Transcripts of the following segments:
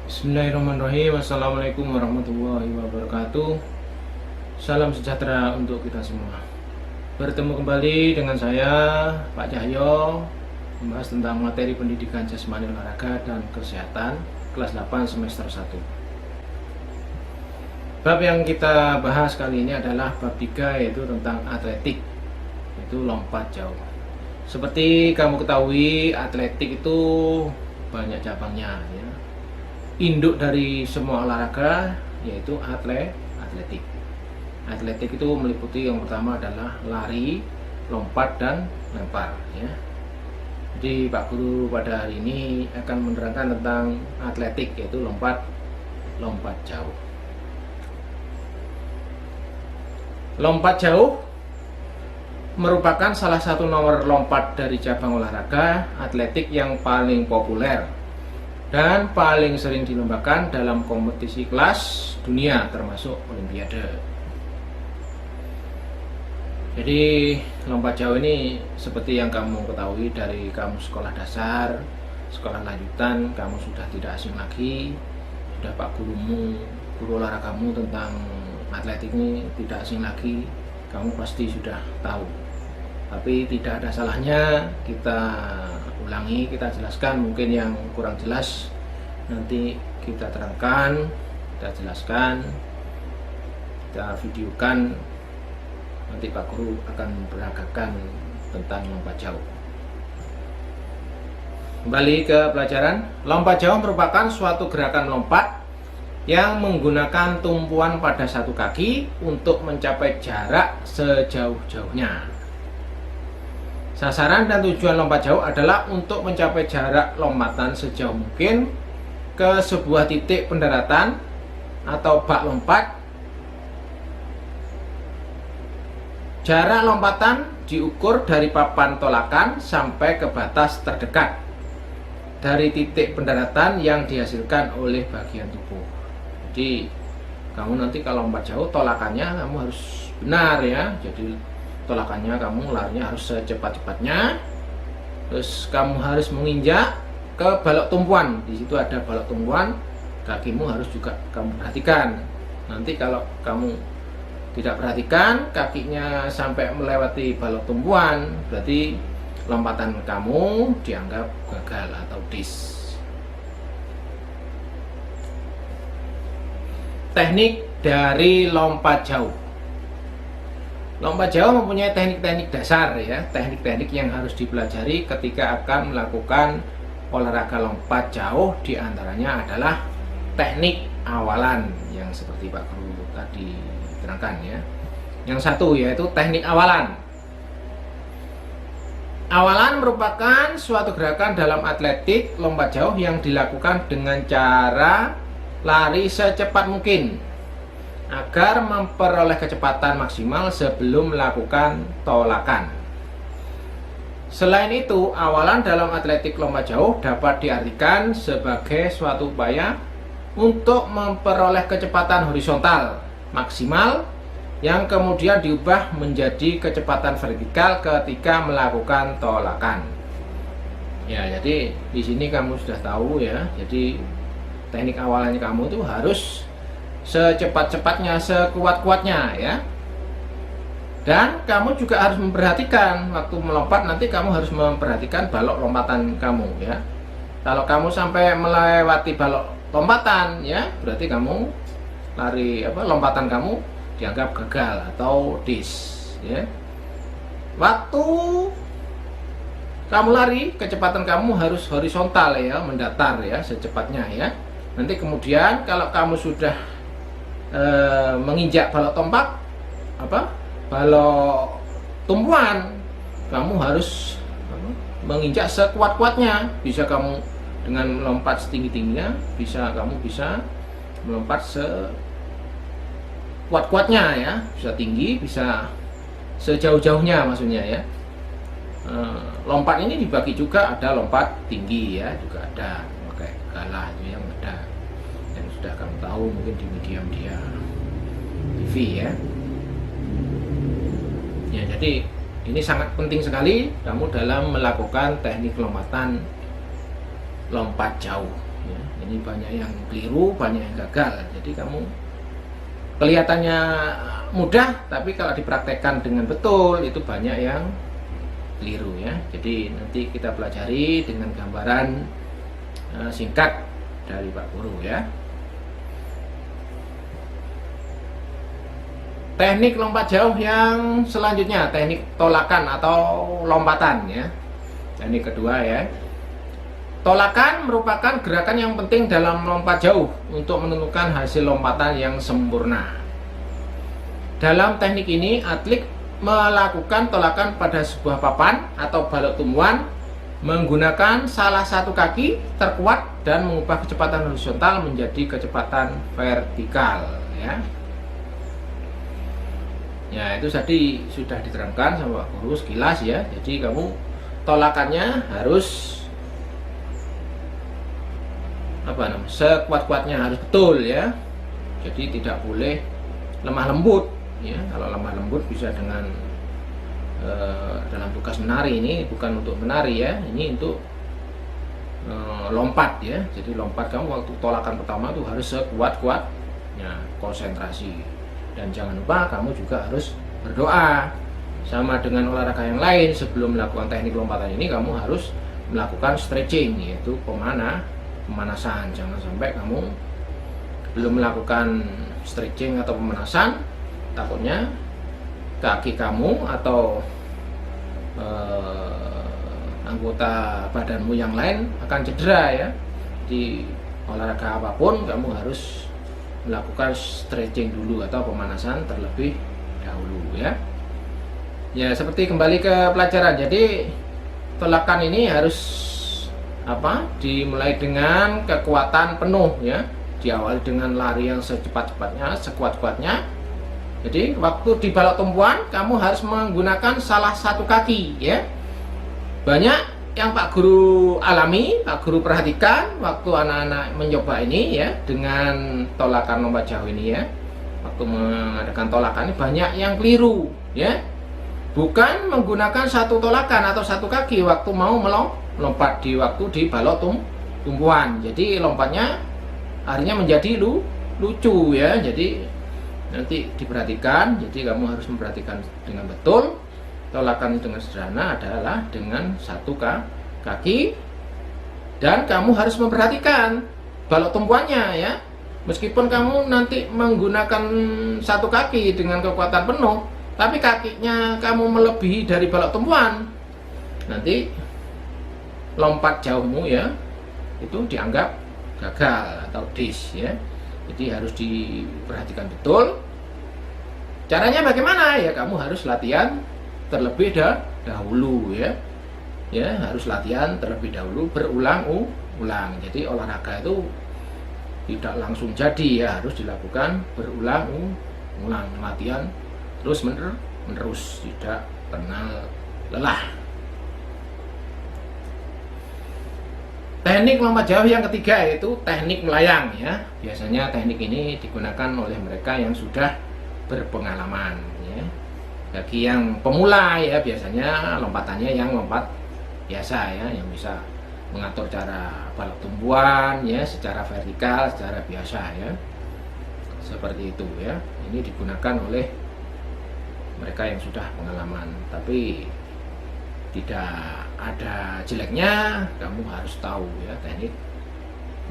Bismillahirrahmanirrahim. Assalamualaikum warahmatullahi wabarakatuh. Salam sejahtera untuk kita semua. Bertemu kembali dengan saya, Pak Cahyo, membahas tentang materi pendidikan jasmani olahraga dan kesehatan kelas 8 semester 1. Bab yang kita bahas kali ini adalah bab 3, yaitu tentang atletik, yaitu lompat jauh. Seperti kamu ketahui, atletik itu banyak cabangnya ya. Induk dari semua olahraga yaitu atletik. Atletik itu meliputi yang pertama adalah lari, lompat, dan lempar ya. Jadi Pak Guru pada hari ini akan menerangkan tentang atletik, yaitu lompat jauh. Lompat jauh merupakan salah satu nomor lompat dari cabang olahraga atletik yang paling populer dan paling sering dilombakan dalam kompetisi kelas dunia termasuk olimpiade. Jadi lompat jauh ini seperti yang kamu ketahui dari kamu sekolah dasar, sekolah lanjutan, kamu sudah tidak asing lagi. Sudah Pak gurumu, guru olahragamu tentang atletik ini tidak asing lagi, kamu pasti sudah tahu. Tapi tidak ada salahnya kita ulangi, kita jelaskan. Mungkin yang kurang jelas nanti kita terangkan, kita jelaskan, kita videokan. Nanti Pak Guru akan memperagakan tentang lompat jauh. Kembali ke pelajaran. Lompat jauh merupakan suatu gerakan melompat yang menggunakan tumpuan pada satu kaki untuk mencapai jarak sejauh-jauhnya. Sasaran dan tujuan lompat jauh adalah untuk mencapai jarak lompatan sejauh mungkin ke sebuah titik pendaratan atau bak lompat. Jarak lompatan diukur dari papan tolakan sampai ke batas terdekat dari titik pendaratan yang dihasilkan oleh bagian tubuh. Jadi kamu nanti kalau lompat jauh, tolakannya kamu harus benar ya. Jadi tolakannya kamu larinya harus secepat-cepatnya. Terus kamu harus menginjak ke balok tumpuan. Di situ ada balok tumpuan, kakimu harus juga kamu perhatikan. Nanti kalau kamu tidak perhatikan, kakinya sampai melewati balok tumpuan, berarti lompatan kamu dianggap gagal atau dis. Teknik dari lompat jauh. Lompat jauh mempunyai teknik-teknik dasar ya, teknik-teknik yang harus dipelajari ketika akan melakukan olahraga lompat jauh. Di antaranya adalah teknik awalan yang seperti Pak Guru tadi terangkan ya. Yang satu yaitu teknik awalan. Awalan merupakan suatu gerakan dalam atletik lompat jauh yang dilakukan dengan cara lari secepat mungkin agar memperoleh kecepatan maksimal sebelum melakukan tolakan. Selain itu, awalan dalam atletik lompat jauh dapat diartikan sebagai suatu upaya untuk memperoleh kecepatan horizontal maksimal yang kemudian diubah menjadi kecepatan vertikal ketika melakukan tolakan. Ya, jadi di sini kamu sudah tahu ya. Jadi teknik awalannya kamu itu harus secepat-cepatnya, sekuat-kuatnya ya. Dan kamu juga harus memperhatikan waktu melompat, nanti kamu harus memperhatikan balok lompatan kamu ya. Kalau kamu sampai melewati balok lompatan ya, berarti kamu lompatan kamu dianggap gagal atau dis ya. Waktu kamu lari, kecepatan kamu harus horizontal ya, mendatar ya, secepatnya ya. Nanti kemudian kalau kamu sudah menginjak balok tumpuan, kamu harus menginjak sekuat-kuatnya. Bisa kamu dengan melompat setinggi-tingginya, kamu bisa melompat sekuat-kuatnya ya, bisa tinggi, bisa sejauh-jauhnya maksudnya ya. Lompat ini dibagi juga, ada lompat tinggi ya, juga ada pakai galah yang ada, yang sudah kamu tahu mungkin di media-media TV ya. Ya, jadi ini sangat penting sekali kamu dalam melakukan teknik lompatan lompat jauh ya. Ini banyak yang keliru, banyak yang gagal. Jadi kamu kelihatannya mudah, tapi kalau dipraktekkan dengan betul itu banyak yang keliru ya. Jadi nanti kita pelajari dengan gambaran singkat dari Pak Guru ya. Teknik lompat jauh yang selanjutnya, teknik tolakan atau lompatan ya. Teknik kedua ya. Tolakan merupakan gerakan yang penting dalam lompat jauh untuk menentukan hasil lompatan yang sempurna. Dalam teknik ini, atlet melakukan tolakan pada sebuah papan atau balok tumbuhan menggunakan salah satu kaki terkuat dan mengubah kecepatan horizontal menjadi kecepatan vertikal ya. Ya, itu tadi sudah diterangkan sama Pak Guru sekilas ya. Jadi kamu tolakannya harus sekuat-kuatnya, harus betul ya. Jadi tidak boleh lemah lembut ya. Kalau lemah lembut bisa dengan dalam tugas menari, ini bukan untuk menari ya, ini untuk lompat ya. Jadi lompat kamu waktu tolakan pertama tuh harus sekuat-kuatnya, konsentrasi. Dan jangan lupa kamu juga harus berdoa. Sama dengan olahraga yang lain, sebelum melakukan teknik lompatan ini kamu harus melakukan stretching, yaitu pemanasan. Jangan sampai kamu belum melakukan stretching atau pemanasan, takutnya kaki kamu atau anggota badanmu yang lain akan cedera ya. Di olahraga apapun kamu harus melakukan stretching dulu atau pemanasan terlebih dahulu ya. Ya, seperti kembali ke pelajaran. Jadi tolakan ini harus dimulai dengan kekuatan penuh ya. Diawali dengan lari yang secepat-cepatnya, sekuat-kuatnya. Jadi waktu di balok tumpuan kamu harus menggunakan salah satu kaki ya. Banyak yang Pak Guru alami, Pak Guru perhatikan waktu anak-anak mencoba ini ya, dengan tolakan lompat jauh ini ya. Waktu mengadakan tolakan ini banyak yang keliru ya. Bukan menggunakan satu tolakan atau satu kaki waktu mau melompat di balok tumpuan. Jadi lompatnya akhirnya menjadi lucu ya. Jadi nanti diperhatikan, jadi kamu harus memperhatikan dengan betul. Tolakan dengan sederhana adalah dengan satu kaki, dan kamu harus memperhatikan balok tumpuannya ya. Meskipun kamu nanti menggunakan satu kaki dengan kekuatan penuh, tapi kakinya kamu melebihi dari balok tumpuan, nanti lompat jauhmu ya itu dianggap gagal atau dis ya. Jadi harus diperhatikan betul. Caranya bagaimana ya? Kamu harus latihan terlebih dahulu ya. Ya, harus latihan terlebih dahulu, berulang-ulang. Jadi olahraga itu tidak langsung jadi ya, harus dilakukan berulang-ulang, latihan terus menerus, tidak kenal lelah. Teknik lompat jauh yang ketiga yaitu teknik melayang ya. Biasanya teknik ini digunakan oleh mereka yang sudah berpengalaman ya. Bagi yang pemula ya, biasanya lompatannya yang lompat biasa ya, yang bisa mengatur cara balok tumpuan ya secara vertikal, secara biasa ya. Seperti itu ya. Ini digunakan oleh mereka yang sudah pengalaman, tapi tidak ada jeleknya, kamu harus tahu ya teknik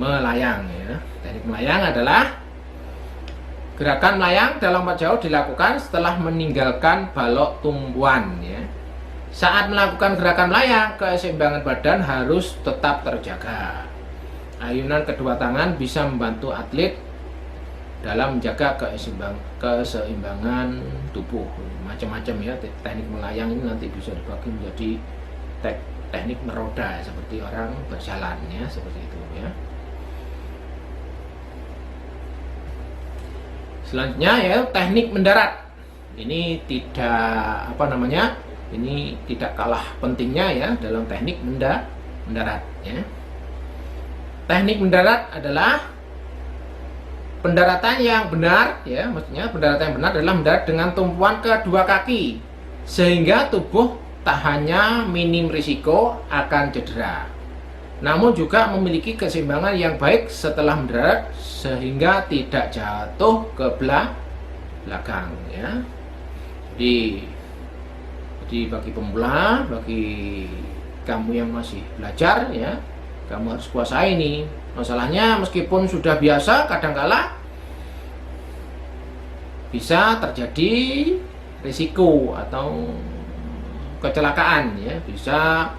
melayang ya. Teknik melayang adalah gerakan melayang dalam lompat jauh dilakukan setelah meninggalkan balok tumpuan ya. Saat melakukan gerakan melayang, keseimbangan badan harus tetap terjaga. Ayunan kedua tangan bisa membantu atlet dalam menjaga keseimbangan tubuh. Macam-macam ya, teknik melayang ini nanti bisa dibagi menjadi teknik meroda seperti orang berjalan ya, seperti itu ya. Selanjutnya ya teknik mendarat. Ini tidak ini tidak kalah pentingnya ya dalam teknik mendarat ya. Teknik mendarat adalah pendaratan yang benar ya, maksudnya pendaratan yang benar adalah mendarat dengan tumpuan kedua kaki sehingga tubuh tak hanya minim risiko akan cedera, namun juga memiliki keseimbangan yang baik setelah mendarat sehingga tidak jatuh ke belakang ya. Jadi bagi pemula, bagi kamu yang masih belajar ya, kamu harus kuasai ini. Masalahnya meskipun sudah biasa, kadangkala bisa terjadi risiko atau kecelakaan ya, bisa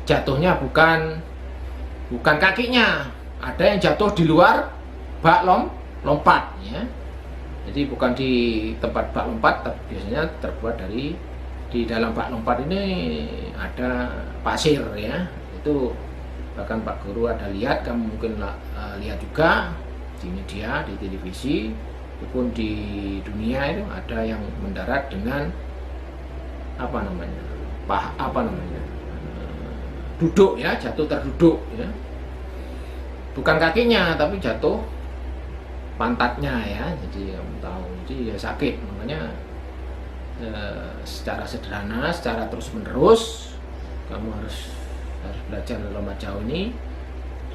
jatuhnya bukan kakinya, ada yang jatuh di luar bak lompat ya. Jadi bukan di tempat bak lompat, tapi biasanya terbuat dari di dalam bak lompat ini ada pasir ya. Itu bahkan Pak Guru ada lihat, kamu mungkin lihat juga di media, di televisi, ataupun di dunia itu ada yang mendarat dengan duduk ya, jatuh terduduk ya, bukan kakinya tapi jatuh pantatnya ya. Jadi kamu tahu, jadi ya sakit. Makanya secara sederhana, secara terus menerus kamu harus belajar lompat jauh ini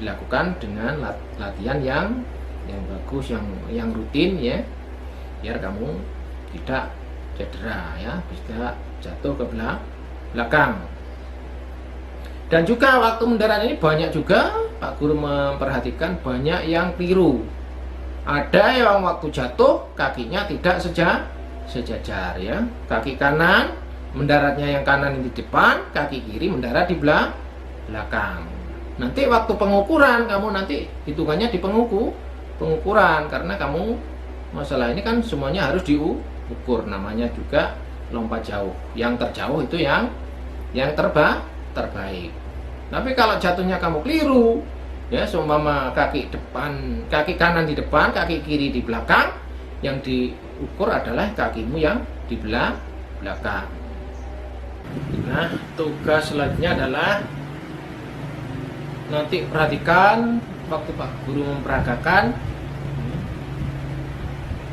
dilakukan dengan latihan yang bagus, yang rutin ya, biar kamu tidak cedera ya, bisa jatuh ke belakang. Dan juga waktu mendarat ini banyak juga Pak Guru memperhatikan banyak yang keliru. Ada yang waktu jatuh kakinya tidak sejajar ya. Kaki kanan mendaratnya yang kanan di depan, kaki kiri mendarat di belakang. Nanti waktu pengukuran kamu nanti hitungannya di pengukuran, karena kamu masalah ini kan semuanya harus diukur. Namanya juga lompat jauh. Yang terjauh itu yang terbaik. Tapi kalau jatuhnya kamu keliru ya, seumpama kaki kanan di depan, kaki kiri di belakang, yang diukur adalah kakimu yang di belakang. Nah, tugas selanjutnya adalah nanti perhatikan waktu Pak Guru memperagakan.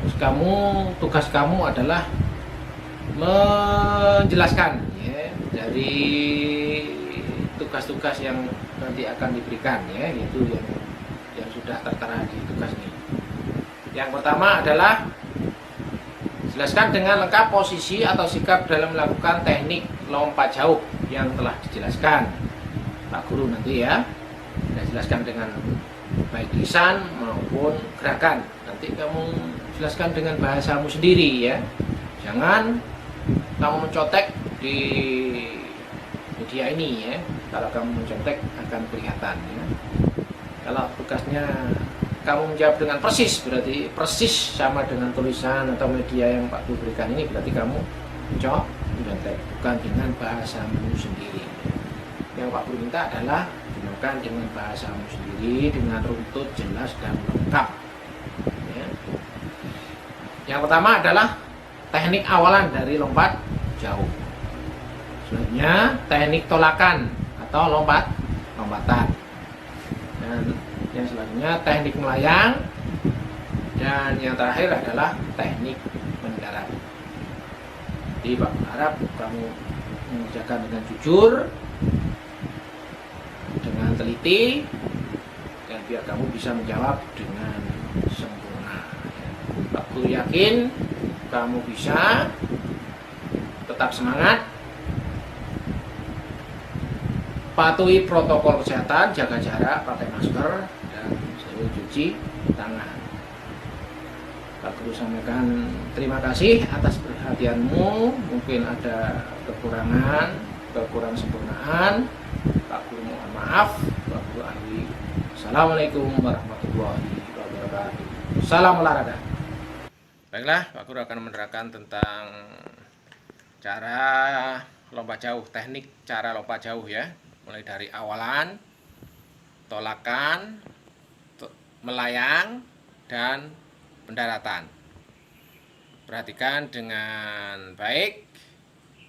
Terus tugas kamu adalah menjelaskan ya, dari tugas-tugas yang nanti akan diberikan ya, yaitu yang sudah tertera di tugas ini. Yang pertama adalah jelaskan dengan lengkap posisi atau sikap dalam melakukan teknik lompat jauh yang telah dijelaskan Pak Guru nanti ya. Dan jelaskan dengan baik lisan maupun gerakan. Nanti kamu jelaskan dengan bahasamu sendiri ya. Jangan kamu mencontek di media ini ya. Kalau kamu mencontek akan kelihatan ya. Kalau tugasnya kamu menjawab dengan persis, berarti persis sama dengan tulisan atau media yang Pak Guru berikan ini, berarti kamu mencontek, bukan dengan bahasamu sendiri. Yang Pak Guru minta adalah gunakan dengan bahasamu sendiri, dengan runtut, jelas dan lengkap ya. Yang pertama adalah teknik awalan dari lompat jauh. Selanjutnya teknik tolakan atau lompatan. Dan yang selanjutnya teknik melayang. Dan yang terakhir adalah teknik mendarat. Jadi Pak harap kamu mengerjakan dengan jujur, dengan teliti, dan biar kamu bisa menjawab dengan sempurna. Pak Guru yakin kamu bisa. Tetap semangat, patuhi protokol kesehatan, jaga jarak, pakai masker, dan selalu cuci tangan. Pak Guru sampaikan terima kasih atas perhatianmu. Mungkin ada kekurangan sempurnaan, Pak Guru mohon maaf. Pak Guru akhiri. Assalamualaikum warahmatullahi wabarakatuh. Salam olahraga. Baiklah, Pak Guru akan menerangkan tentang cara lompat jauh, teknik cara lompat jauh ya, mulai dari awalan, tolakan, melayang, dan pendaratan. Perhatikan dengan baik.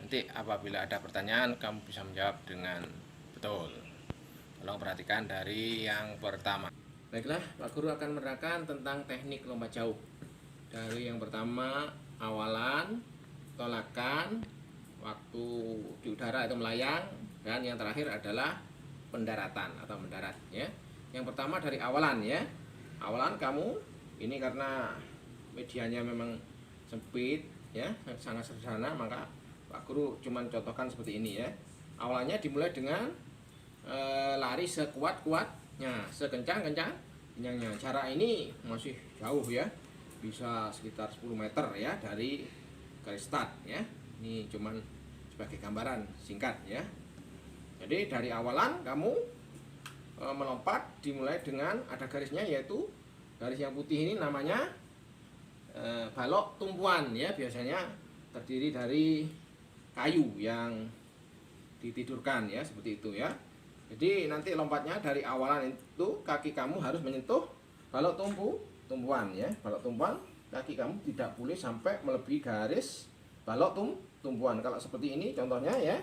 Nanti apabila ada pertanyaan kamu bisa menjawab dengan betul. Tolong perhatikan dari yang pertama. Baiklah, Pak Guru akan menerangkan tentang teknik lompat jauh. Dari yang pertama awalan, tolakan, waktu di udara itu melayang, dan yang terakhir adalah pendaratan atau mendarat ya. Yang pertama dari awalan ya. Awalan kamu ini karena medianya memang sempit ya, sangat sederhana, maka Pak Guru cuman contohkan seperti ini ya. Awalannya dimulai dengan lari sekuat-kuatnya, sekencang-kencangnya. Cara ini masih jauh ya, bisa sekitar 10 meter ya dari garis start ya. Ini cuman sebagai gambaran singkat ya. Jadi dari awalan kamu melompat dimulai dengan ada garisnya, yaitu garis yang putih ini namanya balok tumpuan ya, biasanya terdiri dari kayu yang ditidurkan ya, seperti itu ya. Jadi nanti lompatnya dari awalan itu kaki kamu harus menyentuh balok tumpuan ya. Balok tumpuan kaki kamu tidak boleh sampai melebihi garis balok tumpuan. Kalau seperti ini contohnya ya,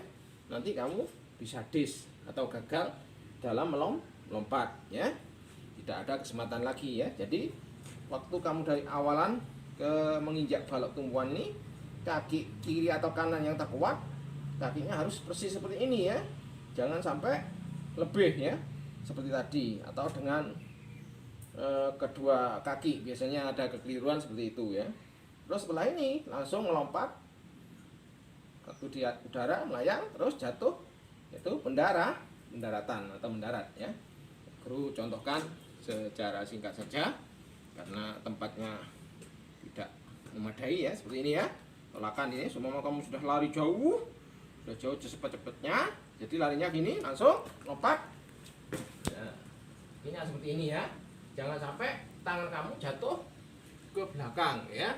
nanti kamu bisa dis atau gagal dalam melompat ya, tidak ada kesempatan lagi ya. Jadi waktu kamu dari awalan ke menginjak balok tumpuan ini, kaki kiri atau kanan yang tak kuat, kakinya harus persis seperti ini ya, jangan sampai lebih ya seperti tadi, atau dengan kedua kaki biasanya ada kekeliruan seperti itu ya. Terus setelah ini langsung melompat waktu di udara melayang terus jatuh, itu pendaratan atau mendarat ya. Guru contohkan secara singkat saja karena tempatnya tidak memadai ya, seperti ini ya. Tolakan ini semua kamu sudah lari jauh, sudah jauh cepat-cepatnya, jadi larinya gini langsung lompat ya. Ini seperti ini ya, jangan sampai tangan kamu jatuh ke belakang ya.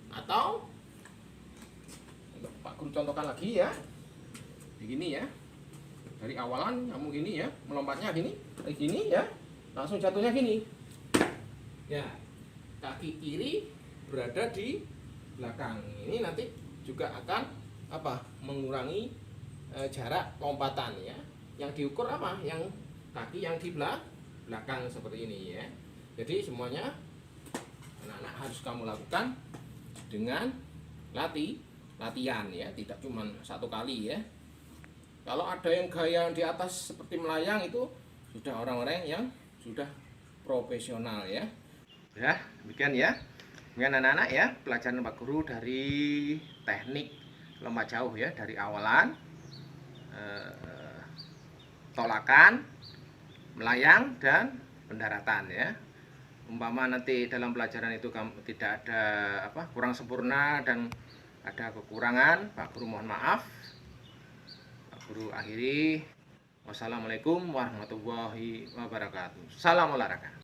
Atau Pak Guru contohkan lagi ya, begini ya. Dari awalan kamu gini ya, melompatnya gini, kayak gini ya, langsung jatuhnya gini ya. Kaki kiri berada di belakang, ini nanti juga akan mengurangi jarak lompatan ya. Yang diukur apa? Yang kaki yang di belakang seperti ini ya. Jadi semuanya anak-anak harus kamu lakukan dengan latihan ya, tidak cuma satu kali ya. Kalau ada yang gaya di atas seperti melayang, itu sudah orang-orang yang sudah profesional ya. Ya, demikian ya. Demikian anak-anak ya, pelajaran Pak Guru dari teknik lompat jauh ya, dari awalan, tolakan, melayang, dan pendaratan ya. Umpama nanti dalam pelajaran itu kamu tidak ada kurang sempurna dan ada kekurangan, Pak Guru mohon maaf. Pak Guru akhiri. Wassalamualaikum warahmatullahi wabarakatuh. Salam olahraga.